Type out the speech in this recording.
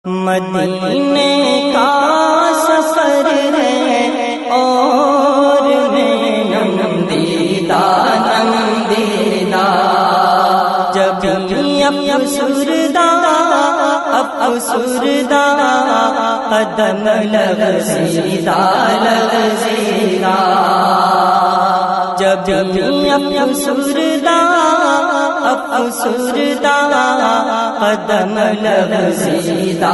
मदीने का सफर है और मैं नमदीदा जब अफसुरदा कदम लग़ज़ीदा जब अफसुरदा कदम लग़ज़ीदा